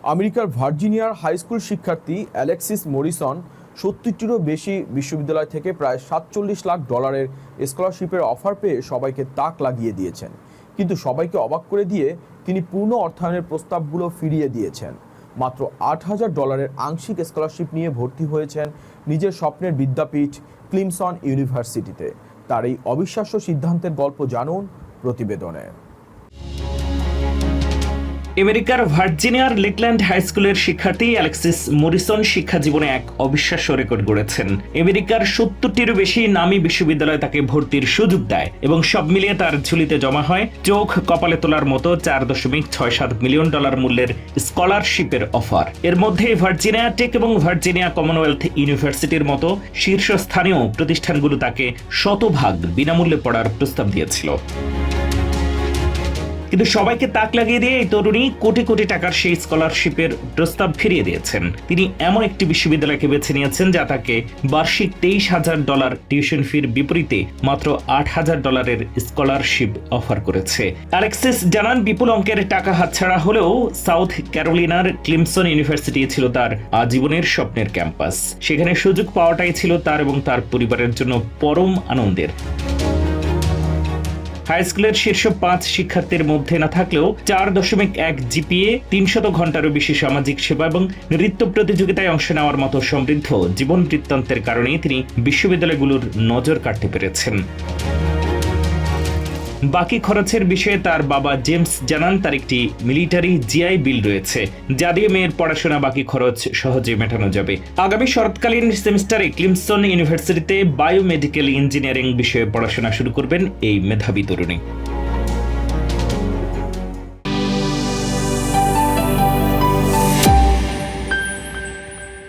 আমেরিকার ভার্জিনিয়ার high school শিক্ষার্থী Alexis Morrison ৭০টিরও বেশি বিশ্ববিদ্যালয় থেকে প্রায় $৪৭ লাখ স্কলারশিপের অফার পেয়ে সবাইকে তাক লাগিয়ে দিয়েছেন। কিন্তু সবাইকে অবাক করে দিয়ে তিনি পূর্ণ অর্থায়নের প্রস্তাবগুলো ফিরিয়ে দিয়েছেন। মাত্র $৮,০০০ আংশিক স্কলারশিপ নিয়ে ভর্তি হয়েছেন নিজের স্বপ্নের বিদ্যাপীঠ ক্লিমসন ইউনিভার্সিটিতে। তার এই অবিশ্বাস্য সিদ্ধান্তের গল্প জানুন প্রতিবেদনে। আমেরিকার ভার্জিনিয়ার লেকল্যান্ড হাই স্কুলের শিক্ষার্থী অ্যালেক্সিস মরিসন শিক্ষা জীবনে এক অবিশ্বাস্য রেকর্ড গড়েছেন। আমেরিকার ৭০টিরও বেশি নামী বিশ্ববিদ্যালয় তাকে ভর্তির সুযোগ দেয় এবং সব মিলিয়ে তার ঝুলিতে জমা হয় চোখ কপালে তোলার মতো $৪.৬৭ মিলিয়ন মূল্যের স্কলারশিপের অফার। এর মধ্যে ভার্জিনিয়া টেক এবং ভার্জিনিয়া কমনওয়েলথ ইউনিভার্সিটির মতো শীর্ষস্থানীয় প্রতিষ্ঠানগুলো তাকে শতভাগ বিনামূল্যে পড়ার প্রস্তাব দিয়েছিল। কিন্তু সবাইকে তাক লাগিয়ে দিয়ে এই তরুণী কোটি কোটি টাকার সেই স্কলারশিপের প্রস্তাব ফিরিয়ে দিয়েছেন। তিনি এমন একটি বিশ্ববিদ্যালয়কে বেছে নিয়েছেন যা তাকে বার্ষিক $২৩,০০০ টিউশন ফির বিপরীতে মাত্র $৮,০০০ স্কলারশিপ অফার করেছে। অ্যালেক্সিস জানান, বিপুল অঙ্কের টাকা হাতছাড়া হলেও সাউথ ক্যারোলিনার ক্লিমসন ইউনিভার্সিটি ছিল তার আজীবনের স্বপ্নের ক্যাম্পাস। সেখানে সুযোগ পাওয়াটাই ছিল তার এবং তার পরিবারের জন্য পরম আনন্দের। হাই স্কুলের শীর্ষ ৫ শিক্ষার্থীর মধ্যে না থাকলেও ৪.১ জিপিএ, ৩০০ ঘন্টারও বেশি সামাজিক সেবা এবং নৃত্য প্রতিযোগিতায় অংশ নেওয়ার মতো সমৃদ্ধ জীবন বৃত্তান্তের কারণেই তিনি বিশ্ববিদ্যালয়গুলোর নজর কাটতে পেরেছেন। বাকি খরচের বিষয়ে তার বাবা জেমস জানান, তার একটি মিলিটারি জিআই বিল রয়েছে যা দিয়ে মেয়ের পড়াশোনা বাকি খরচ সহজে মেটানো যাবে। আগামী শরৎকালীন সেমিস্টারে ক্লিমসন ইউনিভার্সিটিতে বায়োমেডিক্যাল ইঞ্জিনিয়ারিং বিষয়ে পড়াশোনা শুরু করবেন এই মেধাবী তরুণী।